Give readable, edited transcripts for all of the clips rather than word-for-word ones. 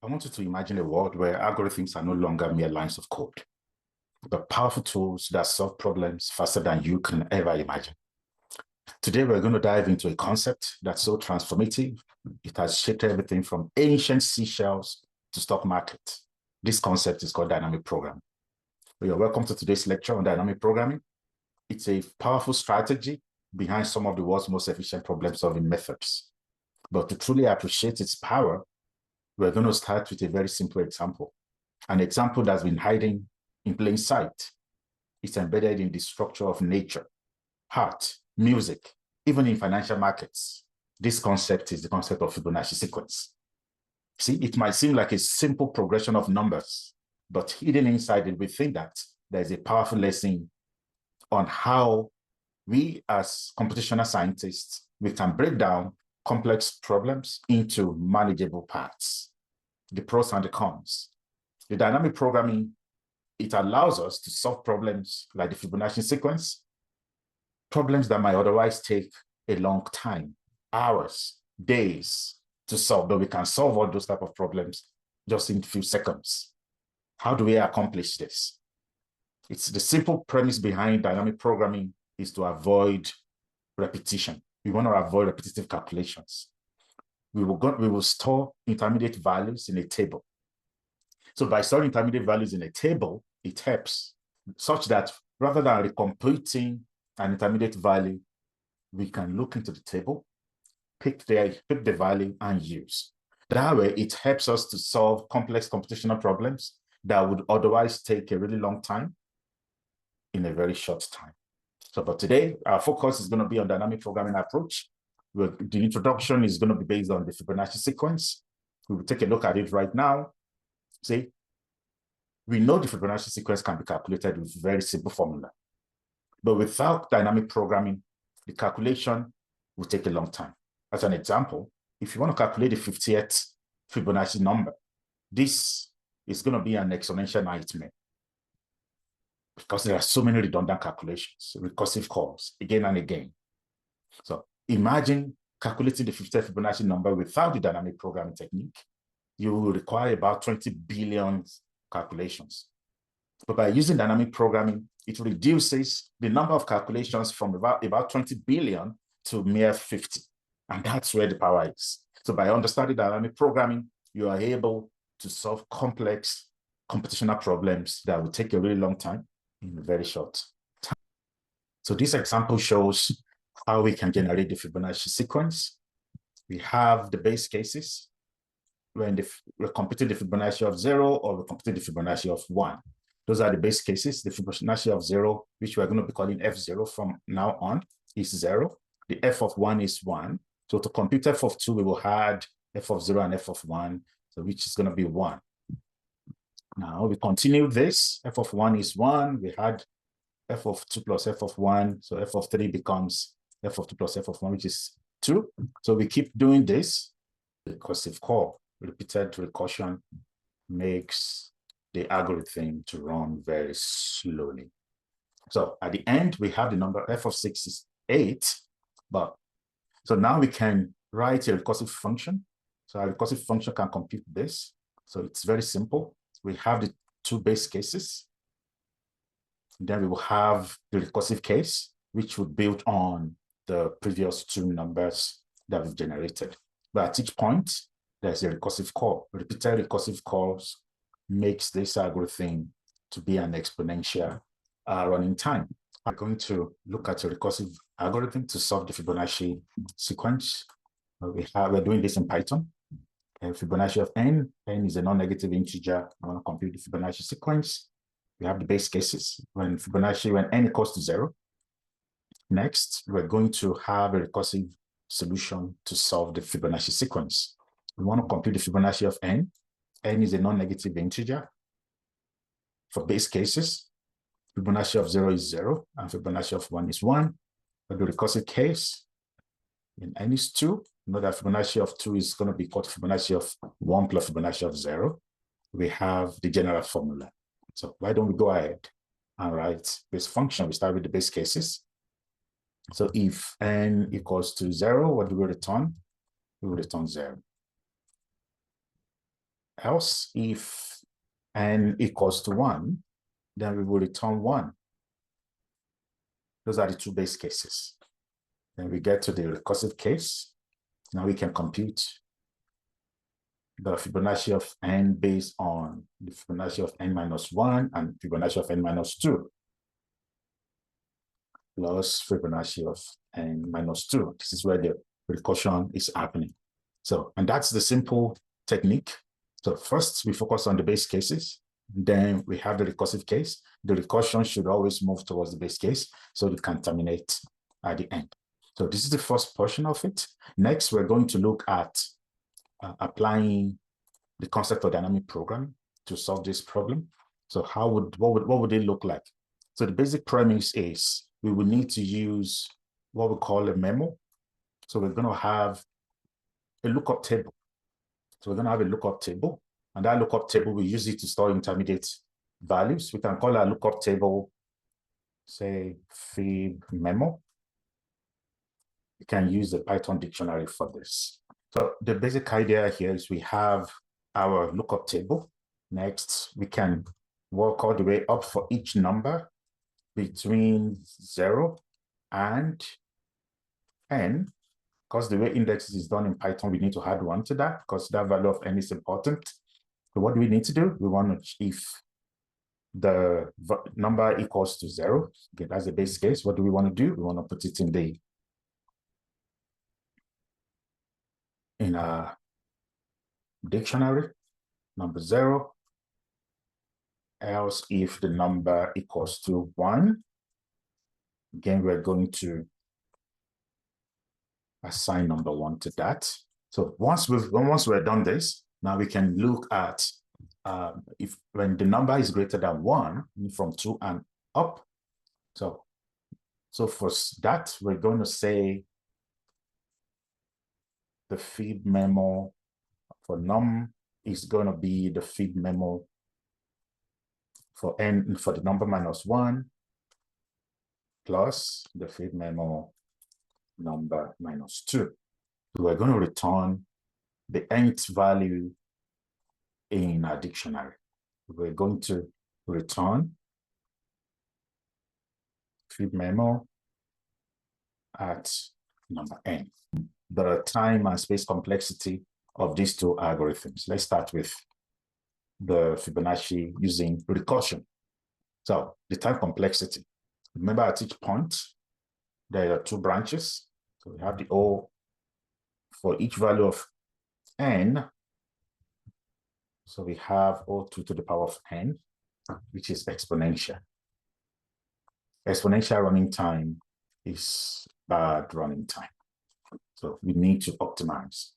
I want you to imagine a world where algorithms are no longer mere lines of code, but powerful tools that solve problems faster than you can ever imagine. Today, we're going to dive into a concept that's so transformative. It has shaped everything from ancient seashells to stock market. This concept is called dynamic programming. You're welcome to today's lecture on dynamic programming. It's a powerful strategy behind some of the world's most efficient problem-solving methods. But to truly appreciate its power, we're going to start with a very simple example, an example that's been hiding in plain sight. It's embedded in the structure of nature, art, music, even in financial markets. This concept is the concept of Fibonacci sequence. See, it might seem like a simple progression of numbers, but hidden inside it, we think that there's a powerful lesson on how we as computational scientists, we can break down complex problems into manageable parts, the pros and the cons. The dynamic programming, it allows us to solve problems like the Fibonacci sequence, problems that might otherwise take a long time, hours, days to solve, but we can solve all those type of problems just in a few seconds. How do we accomplish this? It's the simple premise behind dynamic programming is to avoid repetition. We want to avoid repetitive calculations. We will store intermediate values in a table. So by storing intermediate values in a table, it helps such that rather than recomputing an intermediate value, we can look into the table, pick the value and use. That way, it helps us to solve complex computational problems that would otherwise take a really long time in a very short time. So for today, our focus is going to be on dynamic programming approach. The introduction is going to be based on the Fibonacci sequence. We will take a look at it right now. See, we know the Fibonacci sequence can be calculated with a very simple formula. But without dynamic programming, the calculation will take a long time. As an example, if you want to calculate the 50th Fibonacci number, this is going to be an exponential nightmare because there are so many redundant calculations, recursive calls, again and again. So imagine calculating the 50th Fibonacci number without the dynamic programming technique. You will require about 20 billion calculations. But by using dynamic programming, it reduces the number of calculations from about 20 billion to mere 50. And that's where the power is. So by understanding dynamic programming, you are able to solve complex computational problems that will take a really long time in a very short time. So this example shows how we can generate the Fibonacci sequence. We have the base cases when we're computing the Fibonacci of 0 or we're computing the Fibonacci of 1. Those are the base cases. The Fibonacci of 0, which we're going to be calling F0 from now on, is 0. The F of 1 is 1. So to compute F of 2, we will add F of 0 and F of 1, so which is going to be 1. Now we continue this. F of 1 is 1. We had F of 2 plus F of 1. So F of 3 becomes F of 2 plus F of 1, which is 2. So we keep doing this. Recursive call, repeated recursion, makes the algorithm to run very slowly. So at the end, we have the number F of 6 is 8. But so now we can write a recursive function. So our recursive function can compute this. So it's very simple. We have the two base cases. Then we will have the recursive case, which would build on the previous two numbers that we've generated. But at each point, there's a recursive call. Repeated recursive calls makes this algorithm to be an exponential running time. I'm going to look at a recursive algorithm to solve the Fibonacci sequence. We're doing this in Python. Fibonacci of n is a non-negative integer. I want to compute the Fibonacci sequence. We have the base cases when n equals to 0. Next, we're going to have a recursive solution to solve the Fibonacci sequence. We want to compute the Fibonacci of n. N is a non-negative integer. For base cases, Fibonacci of 0 is 0, and Fibonacci of 1 is 1. For the recursive case, in n is 2, you know that Fibonacci of 2 is going to be equal to Fibonacci of 1 plus Fibonacci of 0. We have the general formula. So why don't we go ahead and write this function? We start with the base cases. So if n equals to 0, what do we return? We will return 0. Else, if n equals to 1, then we will return 1. Those are the two base cases. Then we get to the recursive case. Now we can compute the Fibonacci of n based on the Fibonacci of n minus 1 and Fibonacci of n minus 2, plus Fibonacci of n minus 2. This is where the recursion is happening. So, and that's the simple technique. So first we focus on the base cases, then we have the recursive case. The recursion should always move towards the base case so it can terminate at the end. So this is the first portion of it. Next, we're going to look at applying the concept of dynamic programming to solve this problem. So what would it look like? So the basic premise is we will need to use what we call a memo. So we're going to have a lookup table. So we're going to have a lookup table, and that lookup table, we use it to store intermediate values. We can call our lookup table, say, fib memo. You can use the Python dictionary for this. So the basic idea here is we have our lookup table. Next, we can work all the way up for each number between 0 and n. Because the way indexes is done in Python, we need to add 1 to that because that value of n is important. So what do we need to do? We want to, if the number equals to 0, okay, that's the base case. What do we want to do? We want to put it in a dictionary, number 0. Else, if the number equals to 1, again, we're going to assign number 1 to that. So once we're done this, now we can look at if when the number is greater than 1, from 2 and up. So for that, we're going to say the fib memo for num is going to be the fib memo for n for the number minus 1 plus the fib memo number minus 2. So we're going to return the nth value in our dictionary. We're going to return fib memo at number n. The time and space complexity of these two algorithms. Let's start with the Fibonacci using recursion. So the time complexity. Remember, at each point, there are 2 branches. So we have the O for each value of n. So we have O2 to the power of n, which is exponential. Exponential running time is bad running time. So we need to optimize.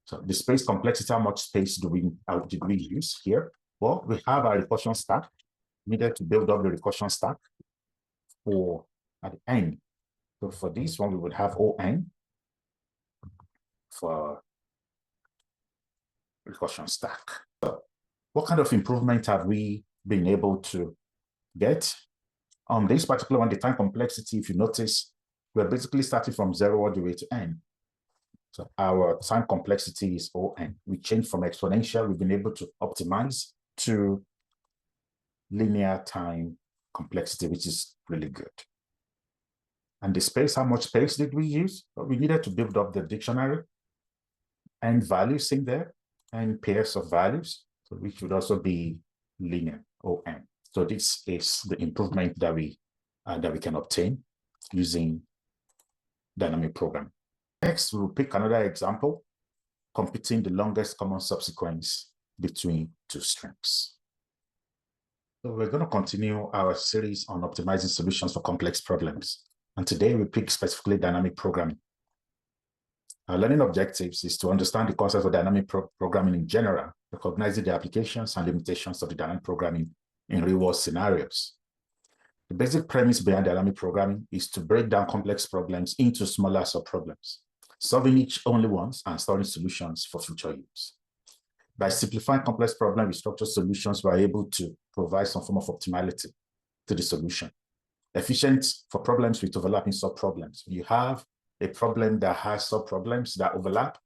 So the space complexity, how much space did we use here? Well, we have our recursion stack. We needed to build up the recursion stack for at the end. So for this one, we would have On for recursion stack. So what kind of improvement have we been able to get? On this particular one, the time complexity, if you notice, we're basically starting from 0 all the way to n. So our time complexity is On. We changed from exponential, we've been able to optimize to linear time complexity, which is really good. And the space, how much space did we use? Well, we needed to build up the dictionary and values in there and pairs of values, so which would also be linear, On. So this is the improvement that we can obtain using dynamic programming. Next, we'll pick another example, computing the longest common subsequence between 2 strings. So we're going to continue our series on optimizing solutions for complex problems. And today we pick specifically dynamic programming. Our learning objectives is to understand the concept of dynamic programming in general, recognizing the applications and limitations of the dynamic programming in real-world scenarios. The basic premise behind dynamic programming is to break down complex problems into smaller subproblems, solving each only once and storing solutions for future use. By simplifying complex problems with structured solutions, we're able to provide some form of optimality to the solution. Efficient for problems with overlapping subproblems. When you have a problem that has subproblems that overlap,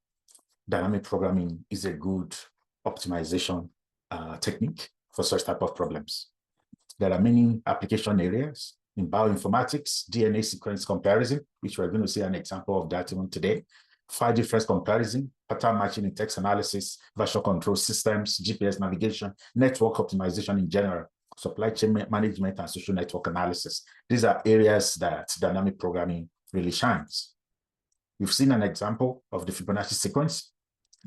dynamic programming is a good optimization technique for such type of problems. There are many application areas in bioinformatics, DNA sequence comparison, which we're going to see an example of that even today, file difference comparison, pattern matching in text analysis, version control systems, GPS navigation, network optimization in general, supply chain management, and social network analysis. These are areas that dynamic programming really shines. We've seen an example of the Fibonacci sequence.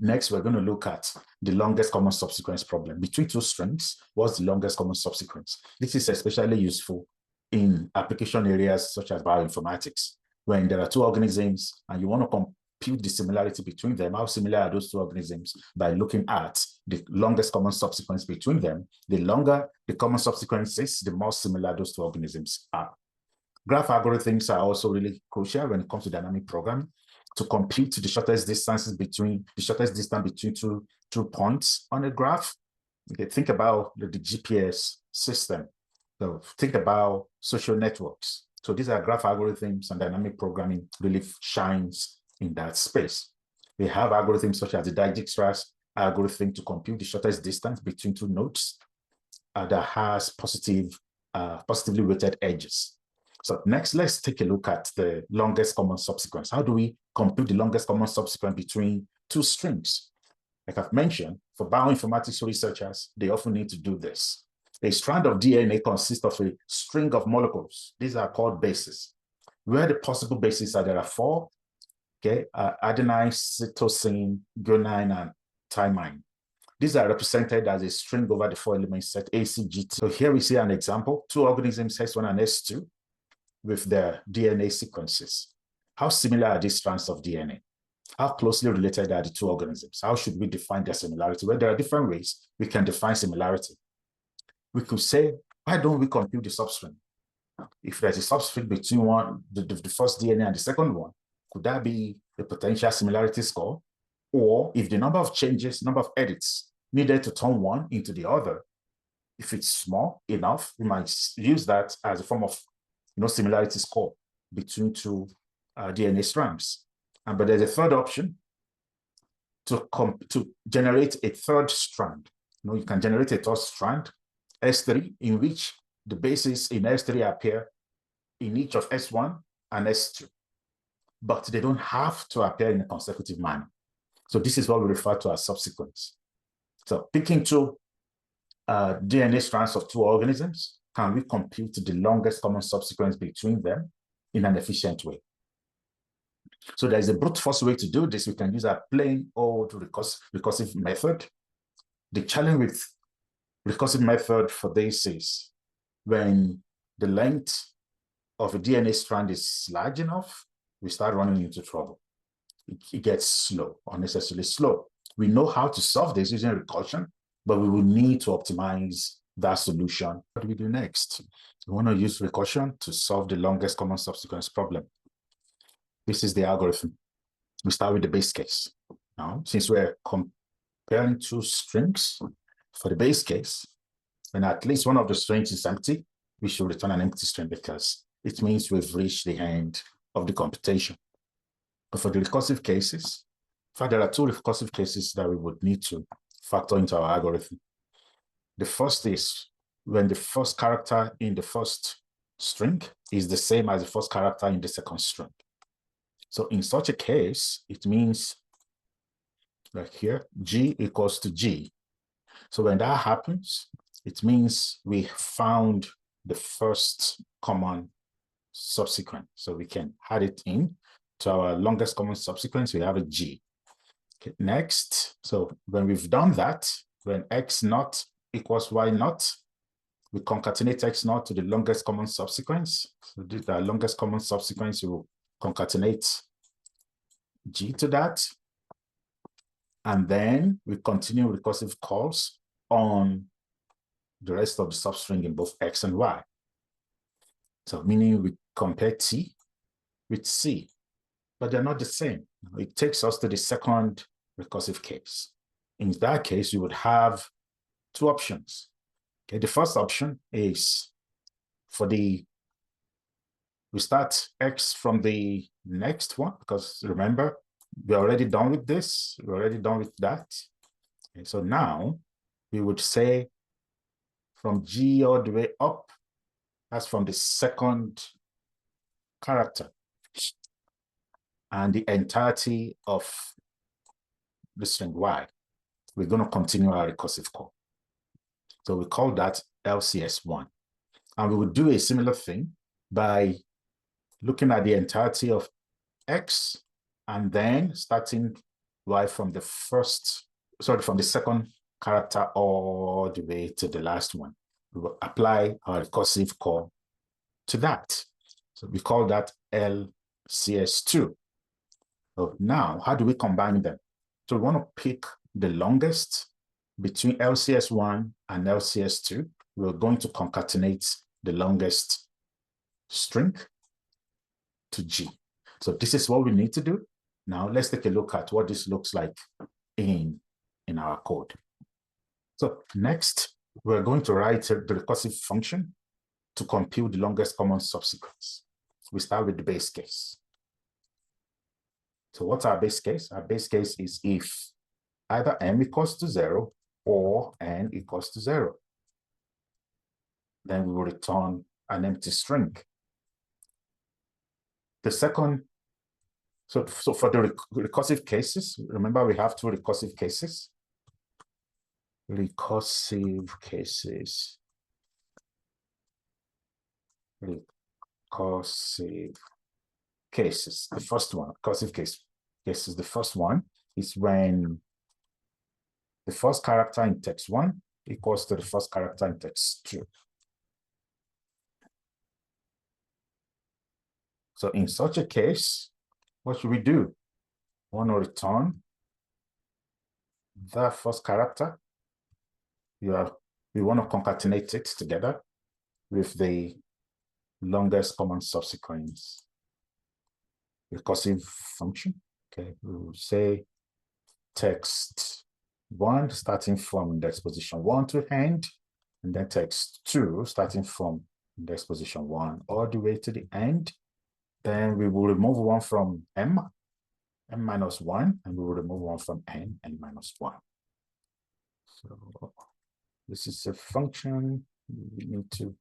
Next, we're going to look at the longest common subsequence problem. Between two strings, what's the longest common subsequence? This is especially useful in application areas such as bioinformatics, when there are two organisms and you want to compute the similarity between them. How similar are those two organisms? By looking at the longest common subsequence between them. The longer the common subsequence is, the more similar those two organisms are. Graph algorithms are also really crucial when it comes to dynamic programming, to compute the shortest distance between two points on a graph. Okay, think about the GPS system. So think about social networks. So these are graph algorithms, and dynamic programming really shines in that space. We have algorithms such as the Dijkstra's algorithm to compute the shortest distance between two nodes that has positively weighted edges. So next, let's take a look at the longest common subsequence. How do we compute the longest common subsequence between two strings? Like I've mentioned, for bioinformatics researchers, they often need to do this. A strand of DNA consists of a string of molecules. These are called bases. Where the possible bases are, there are four, okay, adenine, cytosine, guanine, and thymine. These are represented as a string over the four element set ACGT. So here we see an example, two organisms, S1 and S2, with their DNA sequences. How similar are these strands of DNA? How closely related are the two organisms? How should we define their similarity? Well, there are different ways we can define similarity. We could say, why don't we compute the substring? If there's a substring between the first DNA and the second one, could that be a potential similarity score? Or if the number of changes, number of edits needed to turn one into the other, if it's small enough, we might use that as a form of similarity score between two DNA strands. But there's a third option to generate a third strand. You can generate a third strand, S3, in which the bases in S3 appear in each of S1 and S2. But they don't have to appear in a consecutive manner. So this is what we refer to as subsequence. So picking two DNA strands of two organisms, can we compute the longest common subsequence between them in an efficient way? So there's a brute force way to do this. We can use a plain old recursive method. The challenge with recursive method for this is when the length of a DNA strand is large enough, we start running into trouble. It gets slow, unnecessarily slow. We know how to solve this using recursion, but we will need to optimize that solution. What do we do next? We want to use recursion to solve the longest common subsequence problem. This is the algorithm. We start with the base case. Now, since we're comparing two strings, for the base case, when at least one of the strings is empty, we should return an empty string because it means we've reached the end of the computation. But for the recursive cases, in fact, there are two recursive cases that we would need to factor into our algorithm. The first is when the first character in the first string is the same as the first character in the second string. So in such a case, it means, like here, G equals to G. So when that happens, it means we found the first common subsequence. So we can add it in to our longest common subsequence. We have a G. Okay, next, so when we've done that, when X naught equals Y naught, we concatenate X naught to the longest common subsequence. So the longest common subsequence, we will concatenate G to that. And then we continue recursive calls on the rest of the substring in both X and Y. So meaning we compare T with C, but they're not the same. It takes us to the second recursive case. In that case, you would have two options. Okay, the first option is we start X from the next one, because remember, we're already done with this, we're already done with that. Okay, so now we would say from G all the way up, that's from the second character, and the entirety of the string Y. We're going to continue our recursive call. So we call that LCS1. And we would do a similar thing by looking at the entirety of X and then starting Y from the second character all the way to the last one. We will apply our recursive call to that. So we call that LCS2. So now, how do we combine them? So we want to pick the longest between LCS1 and LCS2. We're going to concatenate the longest string to G. So this is what we need to do. Now let's take a look at what this looks like in our code. So next, we're going to write the recursive function to compute the longest common subsequence. We start with the base case. So what's our base case? Our base case is if either m equals to 0 or n equals to 0. Then we will return an empty string. The second, so for the recursive cases, remember we have two recursive cases. Recursive cases. Recursive cases. The first one, recursive case is the first one, is when the first character in text 1 equals to the first character in text 2. So in such a case, what should we do? We want to return the first character. We want to concatenate it together with the longest common subsequence recursive function. Okay, we will say text 1 starting from index position 1 to end, and then text 2 starting from index position 1 all the way to the end. Then we will remove 1 from m minus 1, and we will remove 1 from n minus 1. So this is a function. We need to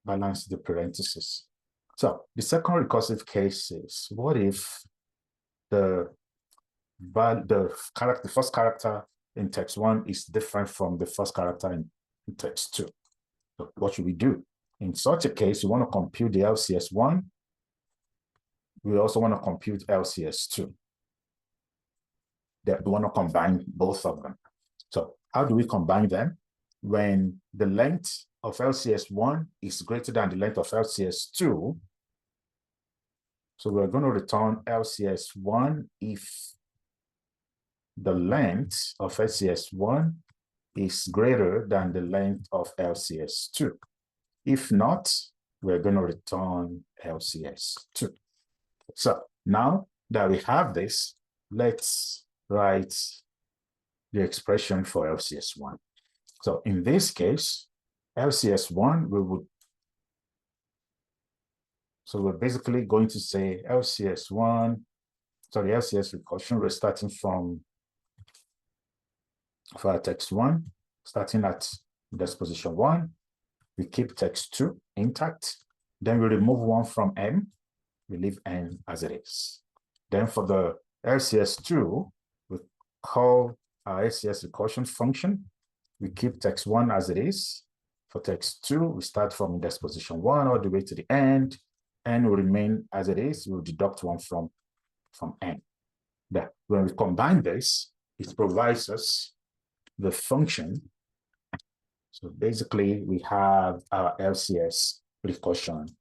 balance the parentheses. So the second recursive case is, what if the first character in text 1 is different from the first character in text 2? So what should we do? In such a case, we want to compute the LCS1. We also want to compute LCS2. We want to combine both of them. So how do we combine them? When the length of LCS1 is greater than the length of LCS2, so we're going to return LCS1 if the length of LCS1 is greater than the length of LCS2. If not, we're going to return LCS2. So now that we have this, let's write the expression for LCS1. So in this case, LCS1, so we're basically going to say LCS recursion, we're starting from, for our text 1, starting at index position 1, we keep text 2 intact, then we remove 1 from m, we leave n as it is. Then for the LCS2, we call our LCS recursion function. We keep text 1 as it is. For text 2, we start from index position 1 all the way to the end. N will remain as it is. We'll deduct 1 from n. Then when we combine this, it provides us the function. So basically, we have our LCS recursion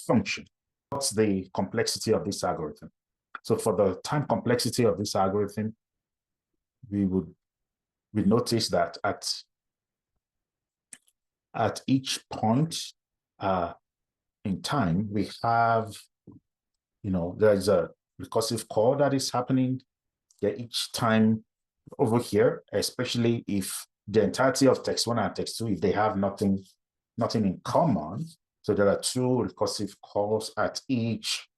function. What's the complexity of this algorithm? So for the time complexity of this algorithm, we notice that at each point in time, we have, there's a recursive call that is happening each time over here, especially if the entirety of text 1 and text 2, if they have nothing in common. So there are two recursive calls at each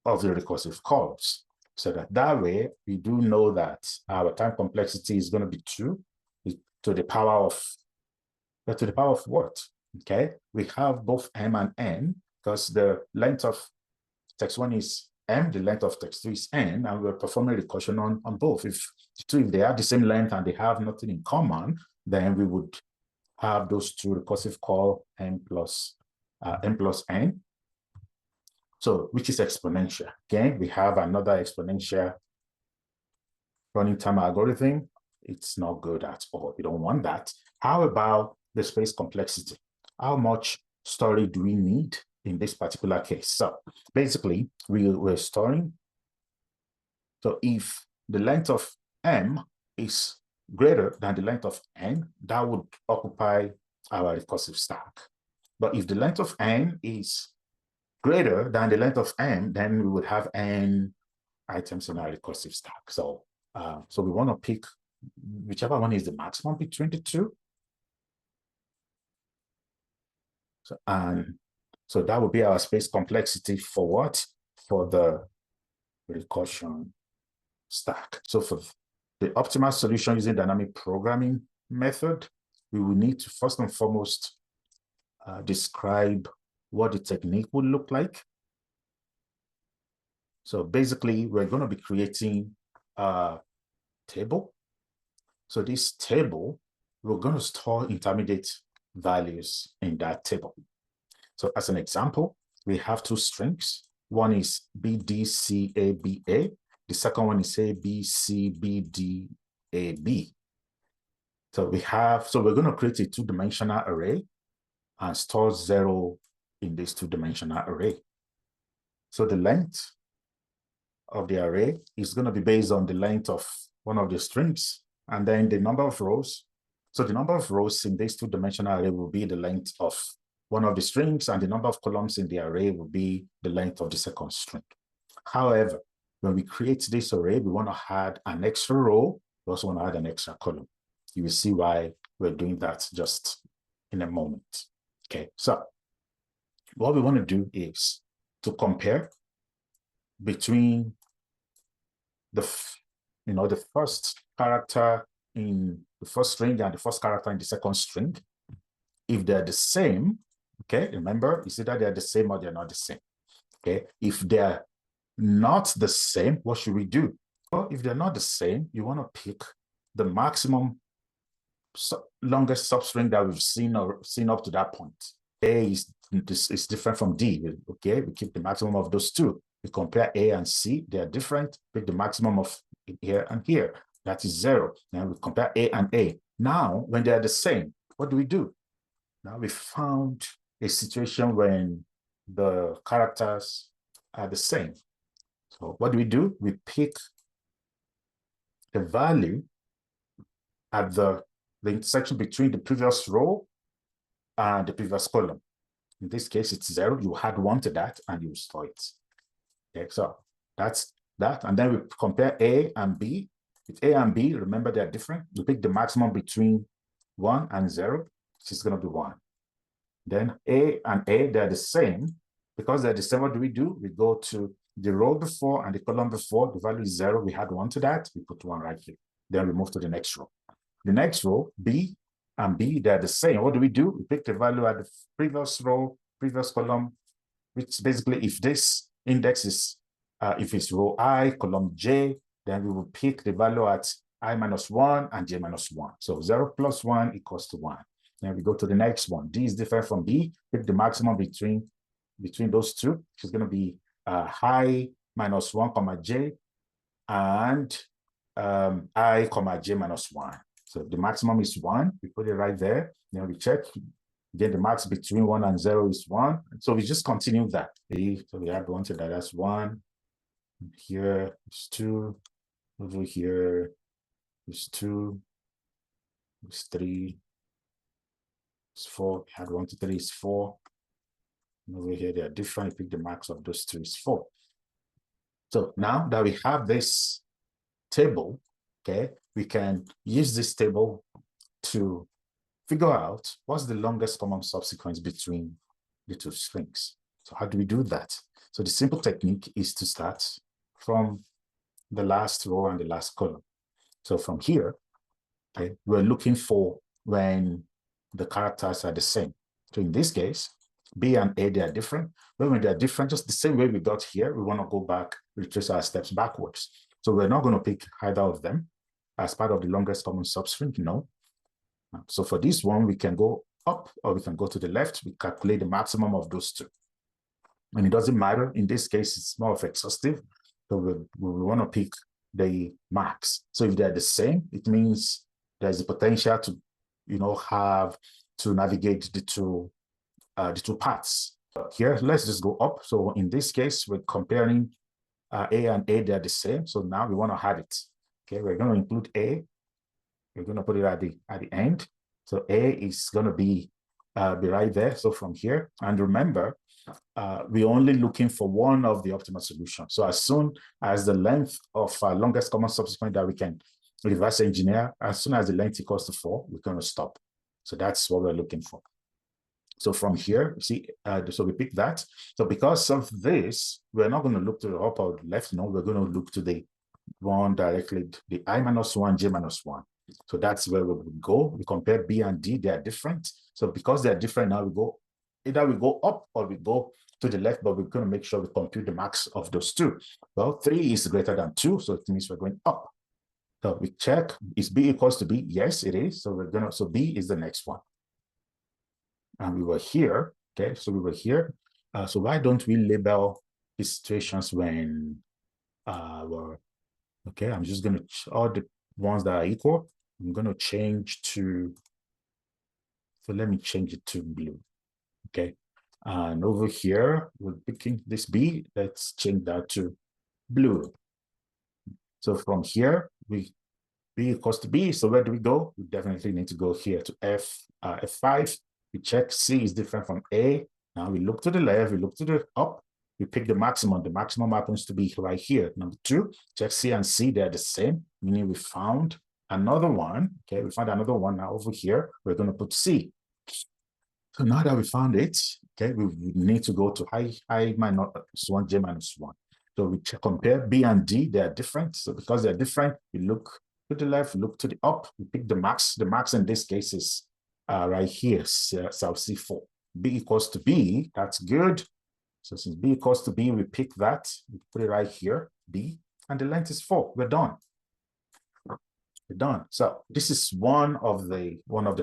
of the recursive calls. So that way, we do know that our time complexity is going to be 2 to the power of what? Okay, we have both m and n because the length of text 1 is m, the length of text 2 is n, and we're performing recursion on both. If they have the same length and they have nothing in common, then we would have those two recursive call m plus n. So, which is exponential. Again, we have another exponential running time algorithm. It's not good at all. We don't want that. How about the space complexity? How much storage do we need in this particular case? So basically, we're storing. So if the length of m is greater than the length of n, that would occupy our recursive stack. But if the length of n is greater than the length of m, then we would have n items in our recursive stack. So so we want to pick whichever one is the maximum between the two. So that would be our space complexity for what? For the recursion stack. So for the optimal solution using dynamic programming method, we will need to first and foremost describe what the technique would look like. So basically, we're going to be creating a table. So this table, we're going to store intermediate values in that table. So as an example, we have two strings. One is BDCABA. The second one is ABCBDAB. So we're going to create a two-dimensional array and store 0 in this two-dimensional array. So the length of the array is going to be based on the length of one of the strings, and then the number of rows. So the number of rows in this two-dimensional array will be the length of one of the strings, and the number of columns in the array will be the length of the second string. However, when we create this array, we want to add an extra row. We also want to add an extra column. You will see why we're doing that just in a moment. Okay, so what we want to do is to compare between the first character in the first string and the first character in the second string. If they're the same, okay, remember, it's either they're the same or they're not the same. Okay, if they're not the same, what should we do? Well, if they're not the same, you want to pick the maximum longest substring that we've seen up to that point. A is different from D. Okay, we keep the maximum of those two. We compare A and C, they are different. Pick the maximum of here and here. That is 0. Now we compare A and A. Now, when they are the same, what do? Now we found a situation when the characters are the same. So what do? We pick the value at the intersection between the previous row and the previous column. In this case, it's 0. You add 1 to that and you store it. Okay, so that's that. And then we compare A and B. With A and B, remember they're different. We pick the maximum between 1 and 0, which is going to be 1. Then A and A, they're the same. Because they're the same, what do? We go to the row before and the column before. The value is 0. We add 1 to that. We put 1 right here. Then we move to the next row. The next row, B and B, they're the same. What do? We pick the value at the previous row, previous column, which basically, if this index is, if it's row I, column J, then we will pick the value at I minus 1 and J minus 1. So 0 plus 1 equals to 1. Then we go to the next one. D is different from B. Pick the maximum between those two, which is going to be I minus 1 comma J and I comma J minus 1. So the maximum is 1. We put it right there. Then we check. Then the max between 1 and 0 is 1. So we just continue that. So we add 1 to that. That's 1. Here is 2. Over here is 2. It's 3. It's 4. We add 1 to 3 is 4. And over here they are different. You pick the max of those two is 4. So now that we have this table, okay, we can use this table to figure out what's the longest common subsequence between the two strings. So how do we do that? So the simple technique is to start from the last row and the last column. So from here, okay, we're looking for when the characters are the same. So in this case, B and A, they are different. But when they are different, just the same way we got here, we want to go back, retrace our steps backwards. So we're not going to pick either of them as part of the longest common substring, no. So for this one, we can go up or we can go to the left. We calculate the maximum of those two. And it doesn't matter. In this case, it's more of exhaustive. So we want to pick the max. So if they're the same, it means there's the potential to, have to navigate the two paths. Here, let's just go up. So in this case, we're comparing A and A, they're the same. So now we want to add it. Okay, we're going to include A. We're going to put it at the end. So A is going to be right there. So from here, and remember, we're only looking for one of the optimal solutions. So as soon as the length of longest common subsequent that we can reverse engineer, as soon as the length equals to 4, we're going to stop. So that's what we're looking for. So from here, see, so we pick that. So because of this, we're not going to look to the up or the left. No, we're going to look to the one directly, the I-1, J-1. So that's where we would go. We compare B and D, they are different. So because they're different, now either we go up or we go to the left, but we're going to make sure we compute the max of those two. Well, 3 is greater than 2, so it means we're going up. So we check, is B equals to B? Yes, it is. So so B is the next one. And we were here, okay? So we were here. So why don't we label the situations when okay, I'm just going to, all the ones that are equal, I'm going to change to, so let me change it to blue, okay? And over here, we're picking this B, let's change that to blue. So from here, B equals to B, so where do we go? We definitely need to go here to F5. We check C is different from A. Now we look to the left, we look to the up, we pick the maximum. The maximum happens to be right here. Number 2, check C and C, they're the same, meaning we found another one. Okay, we found another one. Now over here, we're going to put C. So now that we found it, okay, we need to go to I-1, J-1. So we compare B and D, they're different. So because they're different, we look to the left, look to the up, we pick the max. The max in this case is right here, cell C4. B equals to B, that's good. So since B equals to B, we pick that, we put it right here, B, and the length is 4. We're done. We're done. So this is one of the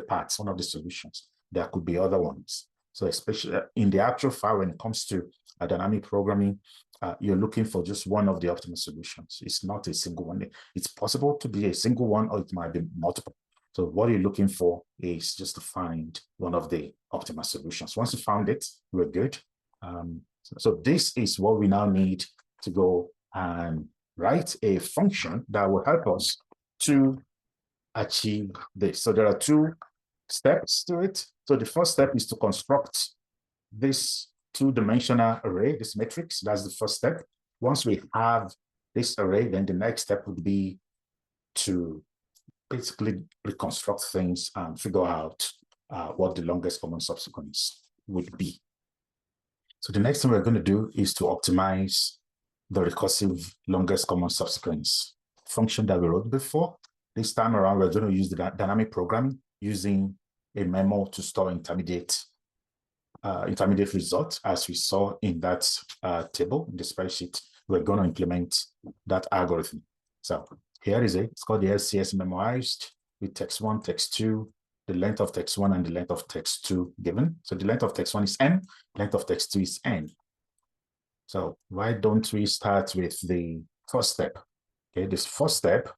paths, one of the solutions. There could be other ones. So especially in the actual file, when it comes to dynamic programming, you're looking for just one of the optimal solutions. It's not a single one. It's possible to be a single one, or it might be multiple. So what you're looking for is just to find one of the optimal solutions. Once you found it, we're good. So this is what we now need to go and write a function that will help us to achieve this. So there are 2 steps to it. So the first step is to construct this 2-dimensional array, this matrix. That's the first step. Once we have this array, then the next step would be to basically reconstruct things and figure out what the longest common subsequence would be. So the next thing we're going to do is to optimize the recursive longest common subsequence function that we wrote before. This time around, we're going to use the dynamic programming using a memo to store intermediate results, as we saw in that table in the spreadsheet. We're going to implement that algorithm. So here is it. It's called the LCS memoized with text 1, text 2, the length of text 1 and the length of text 2 given. So the length of text 1 is n, length of text 2 is n. So why don't we start with the first step? Okay, this first step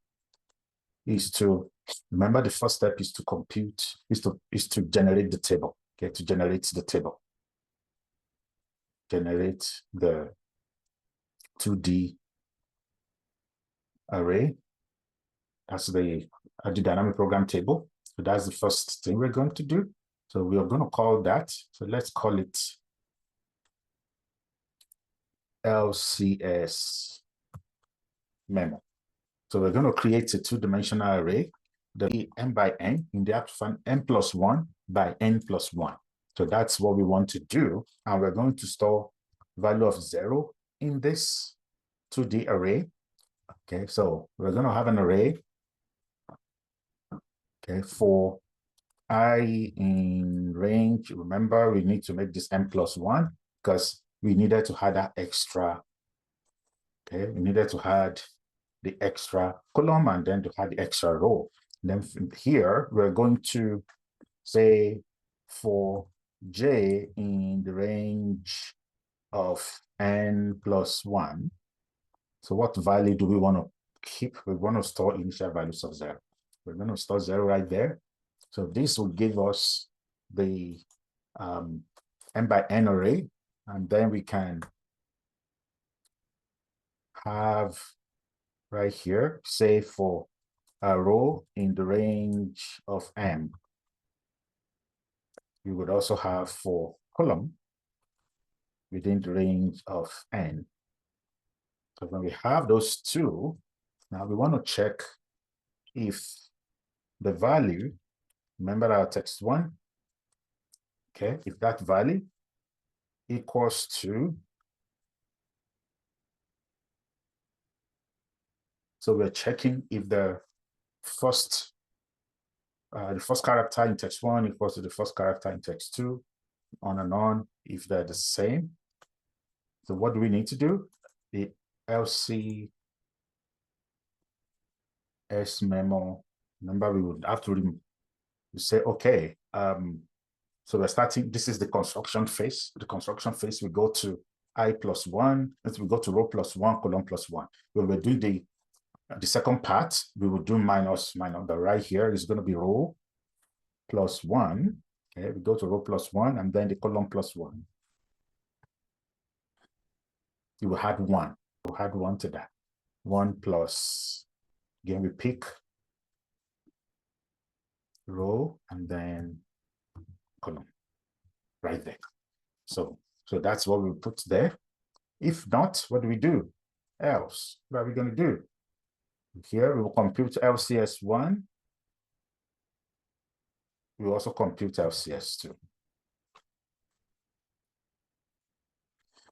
is to, remember the first step is to compute, is to generate the table. Okay, to generate the table. Generate the 2D array. That's the dynamic program table. So that's the first thing we're going to do. So we are going to call that. So let's call it LCS memo. So we're going to create a 2-dimensional array, the n by n, in the actual n plus 1 by n plus 1. So that's what we want to do. And we're going to store value of 0 in this 2D array. Okay, so we're going to have an array, okay, for I in range. Remember, we need to make this m plus 1 because we needed to add that extra. Okay, we needed to add the extra column and then to add the extra row. Then from here, we're going to say for j in the range of n plus 1. So what value do we want to keep? We want to store initial values of 0. We're going to store 0 right there. So this will give us the n by n array, and then we can have right here, say for a row in the range of m. We would also have for column within the range of n. So when we have those two, now we want to check if the value, remember our text 1, okay, if that value equals to, so we're checking if the first character in text 1 equals to the first character in text 2, on and on, if they're the same. So what do we need to do? The LCS memo, remember we would have to say, okay, so we're starting, this is the construction phase. The construction phase, we go to I plus 1, we go to row plus 1, column plus 1. When we're doing the second part, we will do minus. The right here is going to be row plus 1. Okay, we go to row plus 1 and then the column plus 1. You will add 1. We'll add 1 to that. 1 plus, again, we pick row and then column right there. So that's what we put there. If not, what do we do? Else, what are we going to do? Here we will compute LCS1. We will also compute LCS2.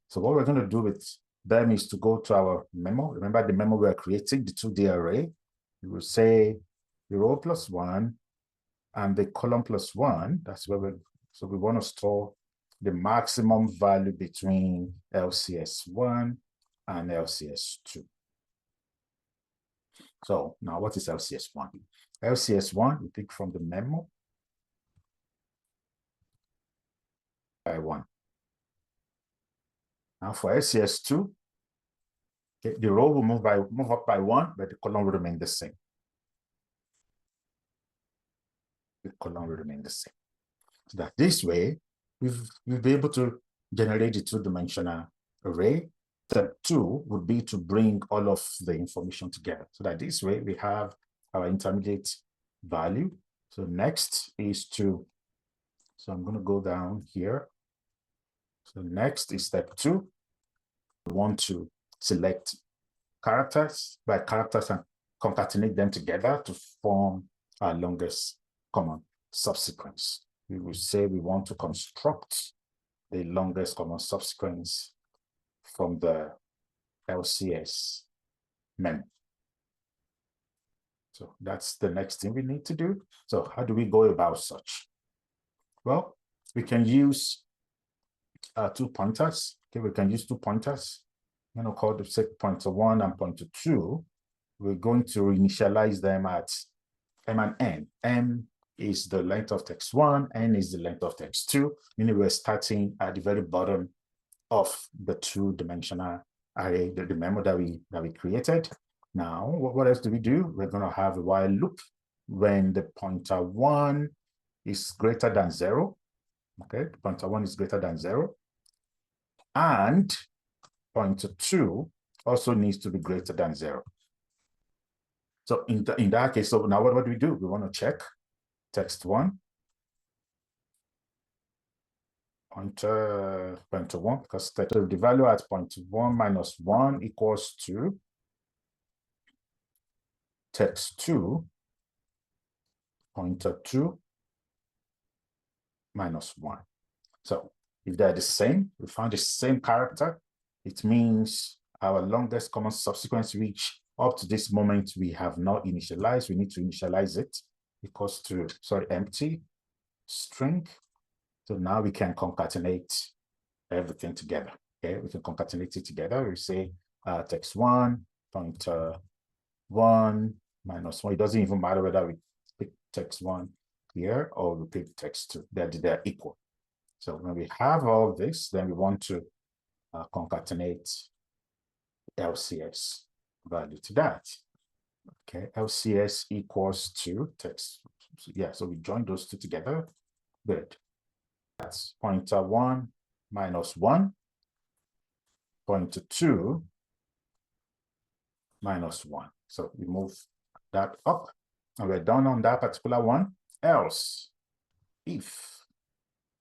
So what we're going to do with them is to go to our memo. Remember the memo we're creating, the 2D array. We will say the row plus 1 and the column plus 1. That's where so we want to store the maximum value between LCS1 and LCS2. So now what is LCS1? LCS1, we pick from the memo by 1. Now for LCS2, okay, the row will move up by 1, but the column will remain the same. The column will remain the same. So that this way, we'll be able to generate the two-dimensional array. Step 2 would be to bring all of the information together. So that this way, we have our intermediate value. So next is to, so I'm going to go down here. So next is step 2. We want to select characters by characters and concatenate them together to form our longest common subsequence. We will say we want to construct the longest common subsequence from the LCS memo. So that's the next thing we need to do. So how do we go about such? Well, we can use 2 pointers. Okay, we can use 2 pointers. I'm going to call the set pointer 1 and pointer 2. We're going to initialize them at m and n. M is the length of text 1, n is the length of text 2, meaning we're starting at the very bottom of the two-dimensional array, the memo that we created. Now, what else do we do? We're going to have a while loop when the pointer 1 is greater than 0. Okay, the pointer 1 is greater than 0. And pointer 2 also needs to be greater than 0. So in that case, so now what do we do? We want to check text 1, pointer 1, because the value at pointer 1 minus 1 equals to text 2, pointer 2 minus 1. So if they're the same, we found the same character, it means our longest common subsequence reach up to this moment, we have not initialized. We need to initialize it equals to, sorry, empty string. So now we can concatenate everything together. Okay, we can concatenate it together. We say text1 pointer 1 minus 1. It doesn't even matter whether we pick text1 here or we pick text2. They're equal. So when we have all this, then we want to concatenate LCS value to that. Okay, LCS equals to text. Yeah, so we join those two together. Good. That's pointer 1 minus 1, pointer 2 minus 1. So we move that up, and we're done on that particular one. Else, if.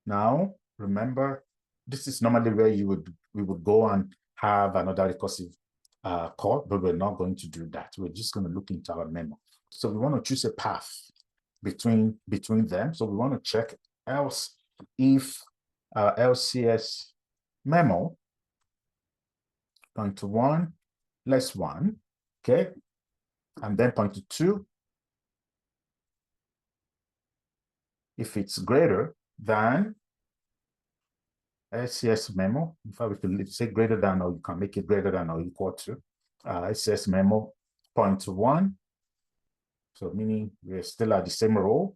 Now, remember, this is normally where we would go and have another recursive call, but we're not going to do that. We're just going to look into our memo. So we want to choose a path between them. So we want to check else if LCS memo pointer 1 less 1, okay, and then pointer 2 if it's greater than LCS memo. In fact, we can say greater than, or you can make it greater than or equal to LCS memo pointer 1. So meaning we're still at the same row,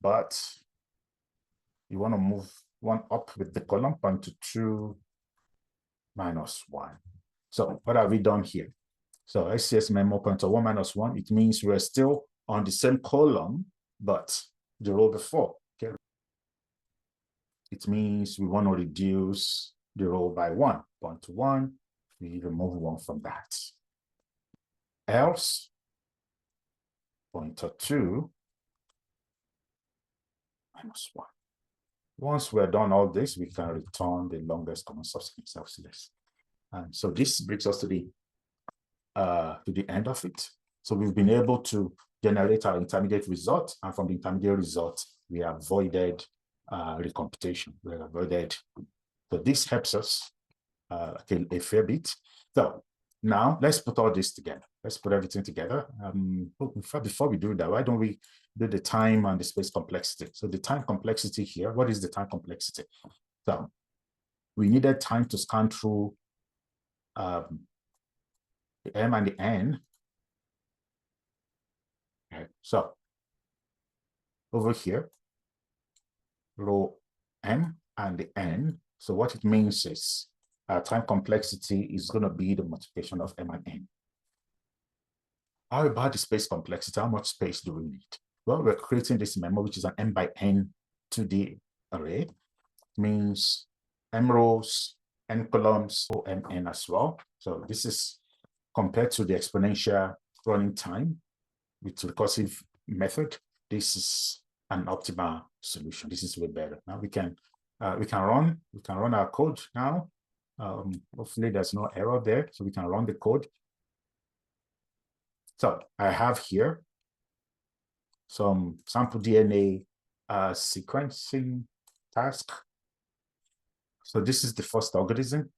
but you want to move one up with the column pointer 2 minus 1. So what have we done here? So LCS memo pointer 1 minus 1, it means we're still on the same column, but the row before. Okay. It means we want to reduce the row by 1. Pointer 1, we remove 1 from that. Else, pointer 2 minus 1. Once we're done all this, we can return the longest common subsequence LCS. And so this brings us to the end of it. So we've been able to generate our intermediate result, and from the intermediate result, we avoided recomputation. We avoided. So this helps us a fair bit. So now let's put all this together. Let's put everything together. Before we do that, why don't we do the time and the space complexity? So the time complexity here, what is the time complexity? So we needed time to scan through the M and the N. Okay. So over here, row M and the N. So what it means is time complexity is going to be the multiplication of M and N. How about the space complexity? How much space do we need? Well, we're creating this memo, which is an M by N 2D array. It means M rows, N columns, OMN as well. So this is compared to the exponential running time with recursive method. This is an optimal solution. This is way better. Now we can run our code now. Hopefully there's no error there, so we can run the code. So I have here some sample DNA sequencing task. So this is the first organism,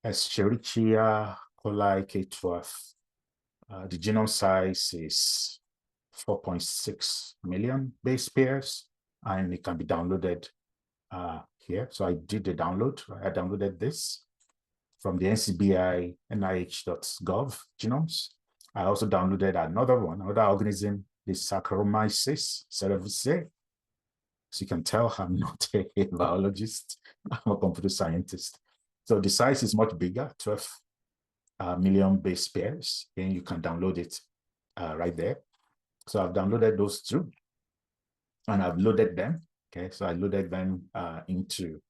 Escherichia coli K12. The genome size is 4.6 million base pairs, and it can be downloaded here. So I did the download. I downloaded this from the NCBI nih.gov genomes. I also downloaded another organism, the Saccharomyces cerevisiae. So you can tell I'm not a biologist, I'm a computer scientist. So the size is much bigger, 12 million base pairs, and you can download it right there. So I've downloaded those two, and I've loaded them. Okay, so I loaded them into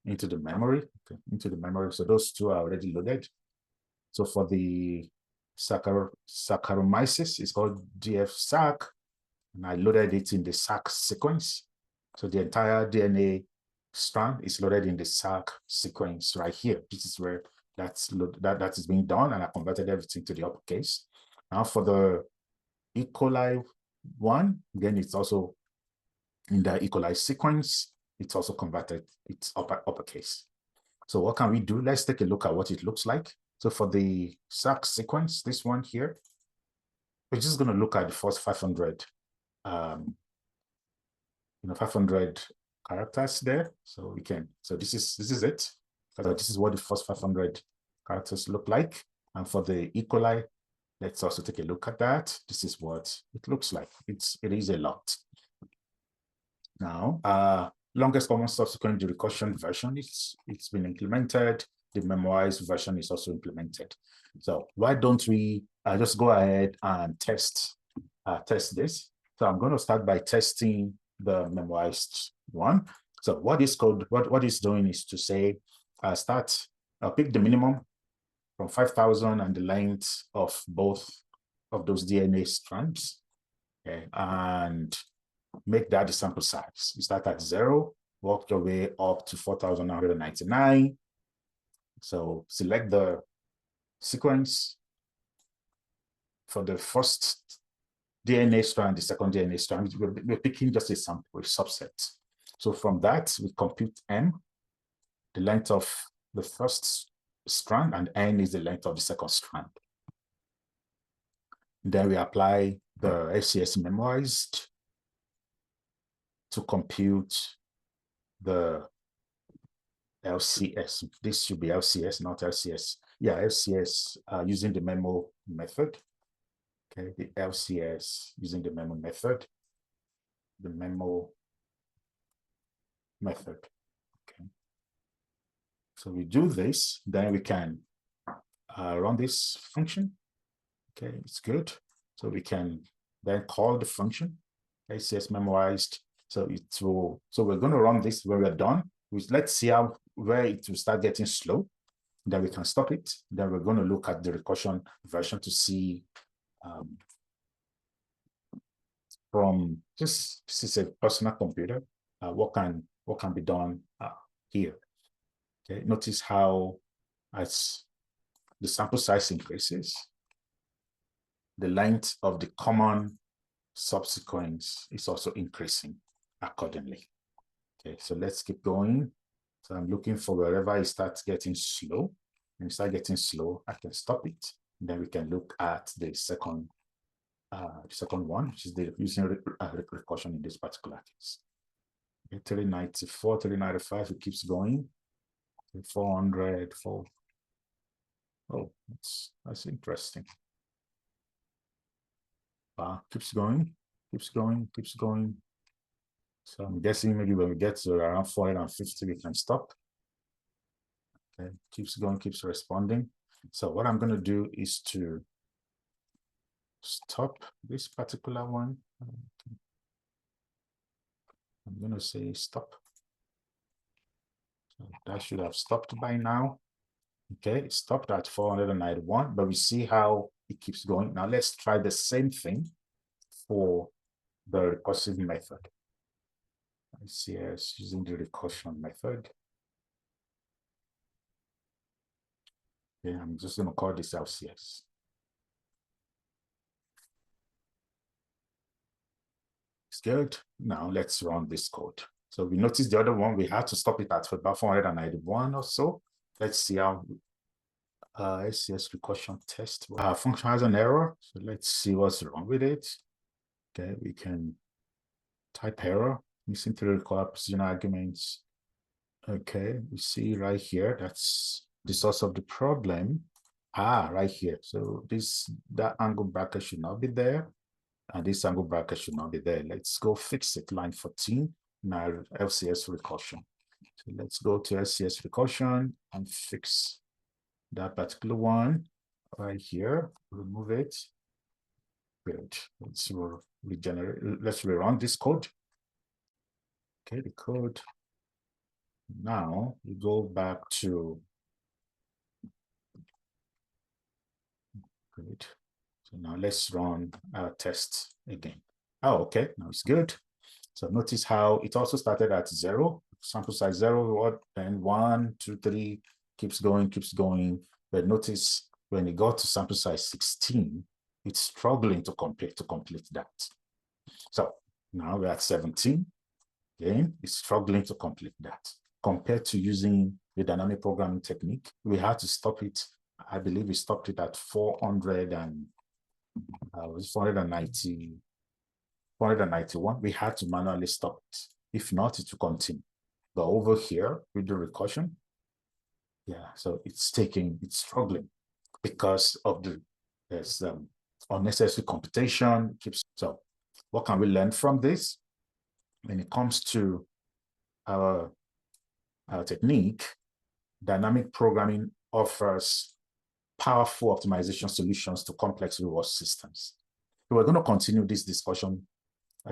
the memory. Okay, into the memory. So those two are already loaded. So for the Saccharomyces, it's called dfSac, and I loaded it in the Sac sequence. So the entire DNA strand is loaded in the Sac sequence right here. This is where that is being done, and I converted everything to the uppercase. Now for the E. coli one, again, it's also in the E. coli sequence. It's also converted, it's uppercase. So what can we do? Let's take a look at what it looks like. So for the sequence, this one here, we're just going to look at the first 500, 500 characters there. So we can, so this is it. So this is what the first 500 characters look like. And for the equali, let's also take a look at that. This is what it looks like. It is a lot. Now, longest common subsequent recursion version, it's been implemented. The memoized version is also implemented. So why don't we just go ahead and test this? So I'm going to start by testing the memoized one. So what this code, what it's doing is to say, pick the minimum from 5,000 and the length of both of those DNA strands, okay, and make that the sample size. You start at 0, work your way up to 4,999. So select the sequence for the first DNA strand, the second DNA strand. We're picking just a sample, a subset. So from that, we compute M, the length of the first strand, and N is the length of the second strand. Then we apply the FCS memoized to compute the LCS. This should be LCS, not LCS. Yeah, LCS using the memo method. Okay, the LCS using the memo method. The memo method. Okay. So we do this, then we can run this function. Okay, it's good. So we can then call the function LCS memoized. So it will. So we're going to run this when we're done. Let's see where it will start getting slow. Then we can stop it. Then we're going to look at the recursion version to see from this is a personal computer, what can be done here. Okay, notice how as the sample size increases, the length of the common subsequence is also increasing accordingly. Okay, so let's keep going. So I'm looking for wherever it starts getting slow. When it starts getting slow, I can stop it. And then we can look at the second one, which is the using recursion in this particular case. Okay, 394, 395, it keeps going. 400, 4. Oh, that's interesting. Keeps going, keeps going, keeps going. So I'm guessing maybe when we get to around 450, we can stop. Okay, keeps going, keeps responding. So what I'm going to do is to stop this particular one. I'm going to say stop. So that should have stopped by now. Okay, it stopped at 491, but we see how it keeps going. Now let's try the same thing for the recursive method. ICS using the recursion method. Okay, I'm just going to call this LCS. It's good. Now let's run this code. So we noticed the other one, we had to stop it at about 491 or so. Let's see how SCS recursion test. Function has an error. So let's see what's wrong with it. Okay, we can type error, missing 3 required precision arguments. Okay, we see right here, that's the source of the problem. Right here. So that angle bracket should not be there. And this angle bracket should not be there. Let's go fix it. Line 14, now LCS recursion. So let's go to LCS recursion and fix that particular one right here. Remove it. Good. Let's regenerate. Let's rerun this code. Okay, the code. Now we go back to. Good. So now let's run our test again. Oh, okay. Now it's good. So notice how it also started at 0, sample size 0, then 1, 2, 3, keeps going. But notice when it got to sample size 16, it's struggling to complete that. So now we're at 17. Again, it's struggling to complete that. Compared to using the dynamic programming technique, we had to stop it I believe we stopped it at 400 and 490, 491. We had to manually stop it. If not, it will continue. But over here with the recursion, yeah, so it's struggling because of there's unnecessary computation. So what can we learn from this? When it comes to our technique, dynamic programming offers powerful optimization solutions to complex reward systems. So we're going to continue this discussion,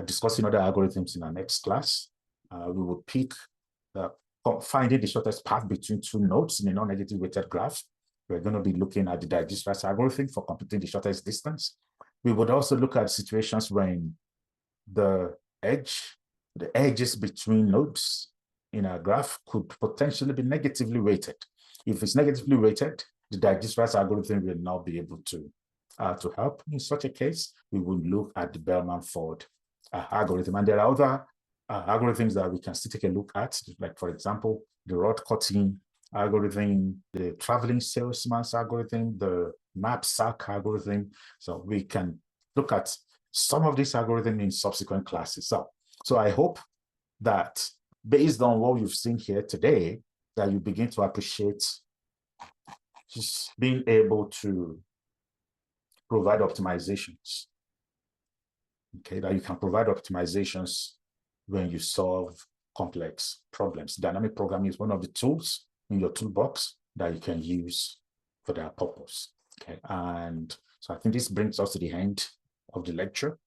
discussing other algorithms in our next class. We will pick finding the shortest path between two nodes in a non-negative weighted graph. We're going to be looking at the Dijkstra's algorithm for computing the shortest distance. We would also look at situations when the edges between nodes in a graph could potentially be negatively weighted. If it's negatively weighted, the Dijkstra's algorithm will not be able to help. In such a case, we will look at the Bellman-Ford algorithm. And there are other algorithms that we can still take a look at, like, for example, the rod-cutting algorithm, the traveling salesman's algorithm, the knapsack algorithm. So we can look at some of these algorithms in subsequent classes. So I hope that based on what you've seen here today, that you begin to appreciate just being able to provide optimizations. Okay, that you can provide optimizations when you solve complex problems. Dynamic programming is one of the tools in your toolbox that you can use for that purpose. Okay, and so I think this brings us to the end of the lecture.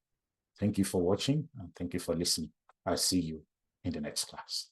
Thank you for watching and thank you for listening. I'll see you in the next class.